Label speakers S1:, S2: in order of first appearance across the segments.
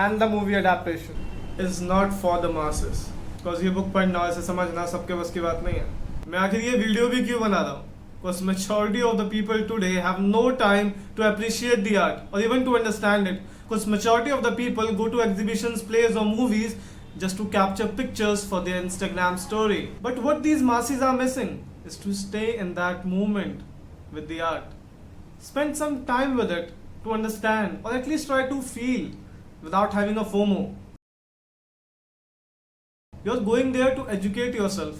S1: and the movie adaptation is not for the masses. Because ये book पढ़ना ऐसे समझना सबके बस की बात नहीं है. मैं आखिर ये वीडियो भी क्यों बना रहा हूँ? Because majority of the people today have no time to appreciate the art or even to understand it. Because majority of the people go to exhibitions, plays or movies just to capture pictures for their Instagram story. But what these masses are missing is to stay in that moment with the art. Spend some time with it to understand or at least try to feel without having a FOMO. You're going there to educate yourself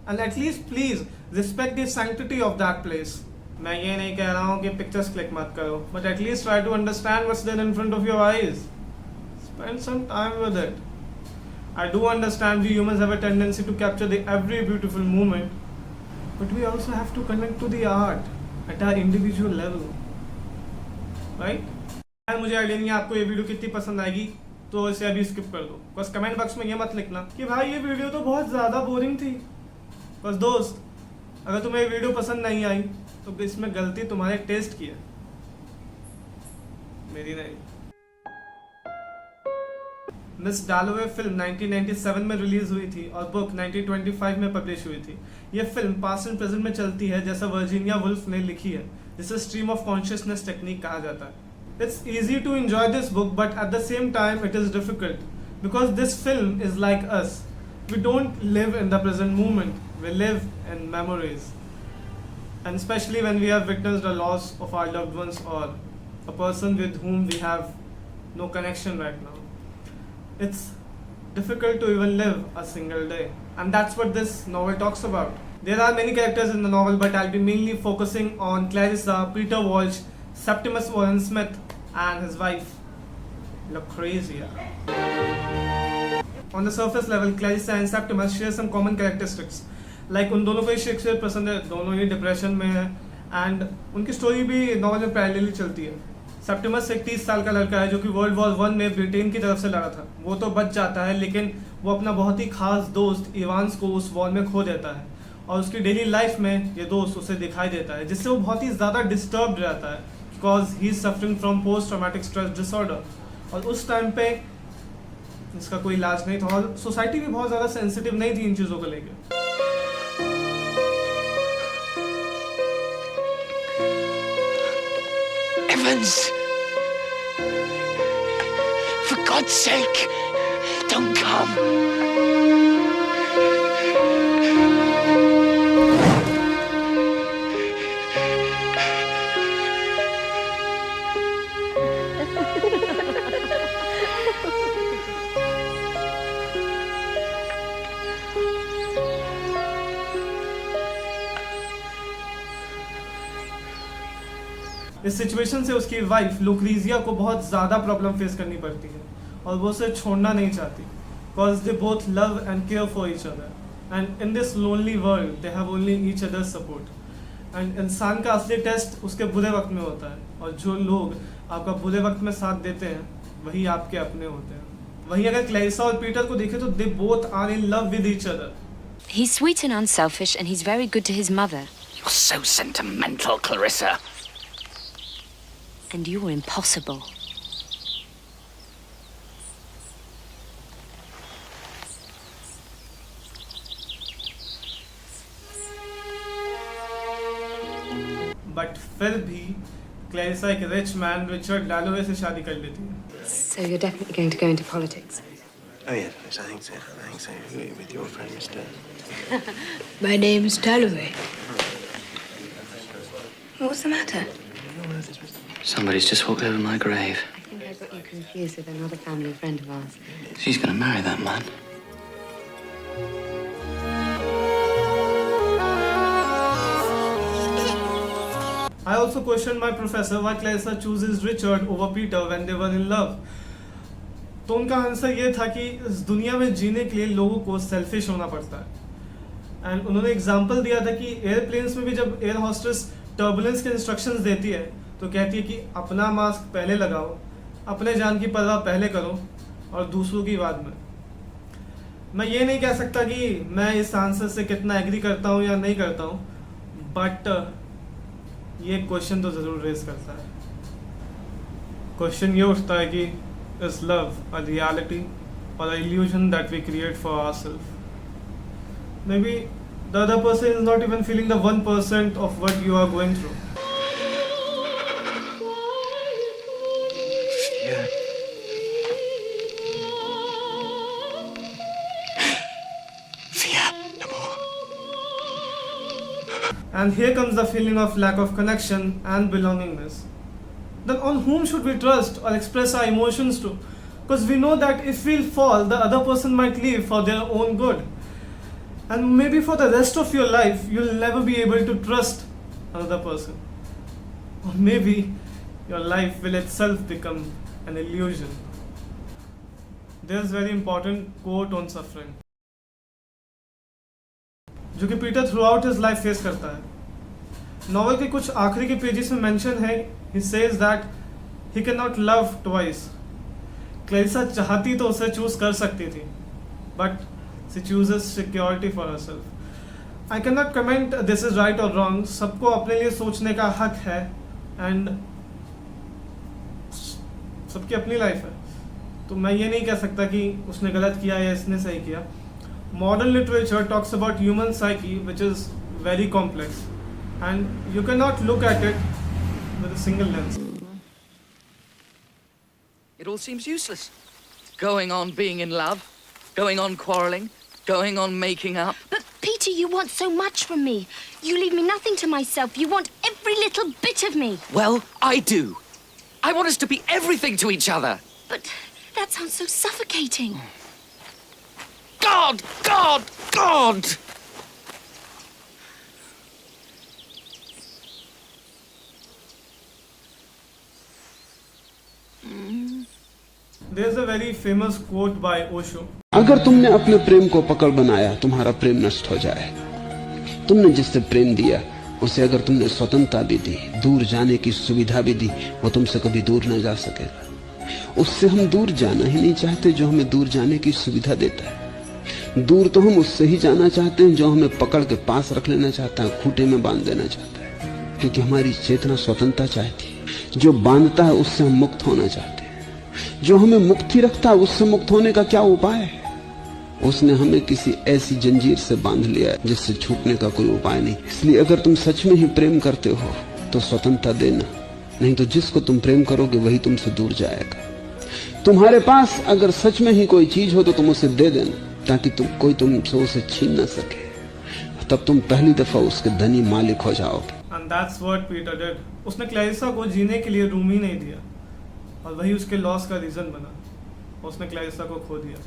S1: and at least please respect the sanctity of that place. मैं ये नहीं कह रहा हूँ कि pictures click मत करो, but at least try to understand what's there in front of your eyes. Spend some time with it. I do understand we humans have a tendency to capture the every beautiful moment, but we also have to connect to the art at our individual level, right? मुझे idea नहीं है आपको ये video कितनी पसंद आएगी, तो इसे अभी स्किप कर दो. बस कमेंट बॉक्स में ये मत लिखना कि भाई ये वीडियो तो बहुत ज़्यादा बोरिंग थी. बस दोस्त, अगर तुम्हें ये वीडियो पसंद नहीं आई तो इसमें गलती तुम्हारे टेस्ट की है, मेरी नहीं. मिस डैलोवे फिल्म 1997 में रिलीज हुई थी और बुक 1925 में पब्लिश हुई थी. ये फिल्म पास्ट एंड प्रेजेंट में चलती है जैसा वर्जीनिया वुल्फ ने लिखी है, जिसे स्ट्रीम ऑफ कॉन्शियसनेस टेक्निक कहा जाता है. It's easy to enjoy this book, but at the same time it is difficult because this film is like us. We don't live in the present moment, we live in memories. And especially when we have witnessed the loss of our loved ones or a person with whom we have no connection right now. It's difficult to even live a single day. And that's what this novel talks about. There are many characters in the novel, but I'll be mainly focusing on Clarissa, Peter Walsh, Septimus Warren Smith and his wife Lucrezia. On the surface level, Clarissa and Septimus share some common characteristics. Like उन दोनों को ही Shakespeare पसंद है, दोनों ही depression में है and उनकी story भी नॉवल में पैरेलली चलती है. सेप्टिमस एक 30 साल का लड़का है जो कि वर्ल्ड वॉर 1 में ब्रिटेन की तरफ से लड़ा था. वो तो बच जाता है लेकिन वो अपना बहुत ही खास दोस्त इवांस को उस वॉर में खो देता है और उसकी डेली लाइफ में ये दोस्त उसे दिखाई देता है, जिससे वो बहुत ही ज़्यादा डिस्टर्ब रहता है because he is suffering from post-traumatic stress disorder. और उस टाइम पे इसका कोई इलाज नहीं था और सोसाइटी भी बहुत ज़्यादा सेंसिटिव नहीं थी इन चीज़ों को लेकर.
S2: Evans! For God's sake, don't come!
S1: इस सिचुएशन से उसकी वाइफ लुक्रीजिया को बहुत ज़्यादा प्रॉब्लम फेस करनी पड़ती है और वो उसे छोड़ना नहीं चाहती because they both love and care for each other and in this lonely world they have only each other support. And इंसान का असली टेस्ट उसके बुरे वक्त में होता है और जो लोग आपका बुरे वक्त में साथ देते हैं वही आपके अपने होते हैं. वहीं अगर क्लैरिसा और पीटर को देखें तो they both are in love with each other.
S3: He's sweet and unselfish and he's very good to his mother.
S2: You're so sentimental, Clarissa.
S3: And you're impossible.
S1: But फिर भी क्लैरिसा एक रिच मैन रिचर्ड डैलोवे से शादी कर लेती है.
S4: So you're definitely going to go into politics?
S5: Oh, yes, I think so. I think so. With your friend, Mr.
S4: My name's Dalloway. What's the matter?
S2: Somebody's just walked over my grave.
S4: I think I got you confused with another family friend of ours.
S2: She's gonna marry that man.
S1: I also questioned my professor why Clarissa chooses Richard over Peter when they were in love. तो उनका answer ये था कि इस दुनिया में जीने के लिए लोगों को सेल्फिश होना पड़ता है. एंड उन्होंने एग्जांपल दिया था कि एयरप्लेन्स में भी जब एयर हॉस्टेस टर्बुलेंस के इंस्ट्रक्शंस देती है तो कहती है कि अपना मास्क पहले लगाओ, अपने जान की परवाह पहले करो और दूसरों की बाद में. मैं ये नहीं कह सकता कि मैं इस आंसर से कितना एग्री करता हूँ या नहीं करता हूँ, बट ये क्वेश्चन तो ज़रूर रेज करता है. क्वेश्चन ये उठता है कि is love a reality or an illusion that we create for ourselves? Maybe the other person is not even feeling the 1% of what you are going through.
S5: Yeah. Fear, d'abord.
S1: And here comes the feeling of lack of connection and belongingness. Then on whom should we trust or express our emotions to? Because we know that if we fall, the other person might leave for their own good. And maybe for the rest of your life, you'll never be able to trust another person. Or maybe your life will itself become an illusion. There's very important quote on suffering, जो कि Peter through out his life face करता है। Novel के कुछ आखिरी के pages में mention है, he says that he can not love twice. Clarissa चाहती तो उसे चूज कर सकती थी, but she chooses security for herself. I can not comment this is right और रॉन्ग, सबको अपने लिए सोचने का हक है एंड सबकी अपनी लाइफ है, तो मैं ये नहीं कह सकता कि उसने गलत किया या इसने सही किया। Modern literature talks about human psyche, which is very complex, and you cannot look at it with a single lens.
S6: It all seems useless. Going on being in love, going on quarreling, going on making up.
S3: But Peter, you want so much from me. You leave me nothing to myself. You want every little bit of me.
S6: Well, I do. I want us to be everything to each other.
S3: But that sounds so suffocating.
S6: God! God! God!
S1: There's a very famous quote by Osho.
S7: अगर तुमने अपने प्रेम को पकड़ बनाया, तुम्हारा प्रेम नष्ट हो जाए। तुमने जिससे प्रेम दिया, उसे अगर तुमने स्वतंत्रता भी दी, दूर जाने की सुविधा भी दी, वो तुमसे कभी दूर न जा सकेगा। उससे हम दूर जाना ही नहीं चाहते जो हमें दूर जाने की सुविधा देता है। दूर तो हम उससे ही जाना चाहते हैं जो हमें पकड़ के पास रख लेना चाहता है, खूंटे में बांध देना चाहता है, क्योंकि हमारी चेतना स्वतंत्रता चाहती है। जो बांधता है उससे हम मुक्त होना चाहते हैं। जो हमें मुक्ति रखता है उससे मुक्त होने का क्या उपाय है? उसने हमें किसी ऐसी जंजीर से बांध लिया है जिससे छूटने का कोई उपाय नहीं। इसलिए अगर तुम सच में ही प्रेम करते हो तो स्वतंत्रता देना, नहीं तो जिसको तुम प्रेम करोगे वही तुमसे दूर जाएगा। तुम्हारे पास अगर सच में ही कोई चीज हो तो तुम उसे दे देना, ताकि कोई तुमसे उसे छीन ना सके। तब तुम पहली दफा उसके धनी मालिक हो जाओगे।
S1: And that's what Peter did. उसने क्लैरिसा को जीने के लिए रूम ही नहीं दिया, और वही उसके लॉस का रीजन बना। उसने क्लैरिसा को खो दिया।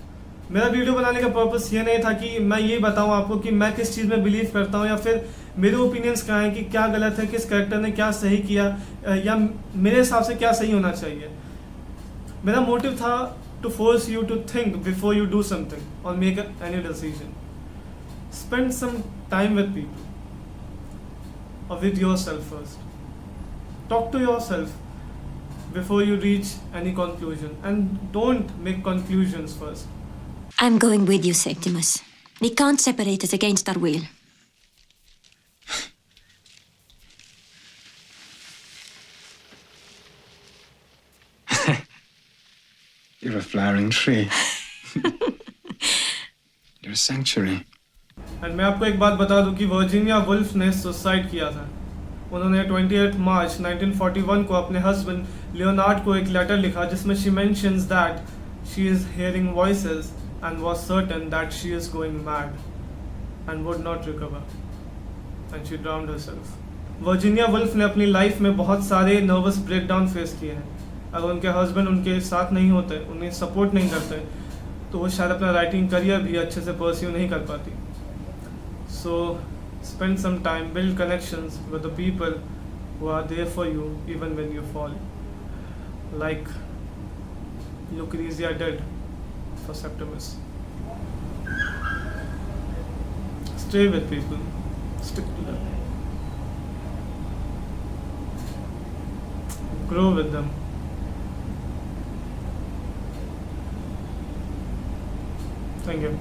S1: मेरा वीडियो बनाने का पर्पस ये नहीं था कि मैं ये बताऊं आपको कि मैं किस चीज़ में बिलीव करता हूं, या फिर मेरे ओपिनियंस क्या हैं कि क्या गलत है, किस कैरेक्टर ने क्या सही किया, या मेरे हिसाब से क्या सही होना चाहिए। मेरा मोटिव था to force you to think before you do something or make any decision. Spend some time with people or with yourself first. Talk to yourself before you reach any conclusion, and don't make conclusions first.
S8: I'm going with you, Septimus. We can't separate us against our will.
S5: You're a flowering tree. You're a sanctuary.
S1: And मैं आपको एक बात बता दूं कि Virginia Woolf ने suicide किया था। उन्होंने 28 मार्च 1941 को अपने हस्बैंड लियोनार्ड को एक लेटर लिखा जिसमें she mentions that she is hearing voices and was certain that she is going mad and would not recover, and she drowned herself. Virginia Woolf ने अपनी लाइफ में बहुत सारे नर्वस ब्रेकडाउन फेस किए हैं। अगर उनके हस्बैंड उनके साथ नहीं होते, उन्हें सपोर्ट नहीं करते, तो वो शायद अपना राइटिंग करियर भी अच्छे से परस्यू नहीं कर पाती। So spend some time, build connections with the people who are there for you even when you fall, like Lucrezia did for Septimus. Stay with people, stick to them, grow with them. Thank you.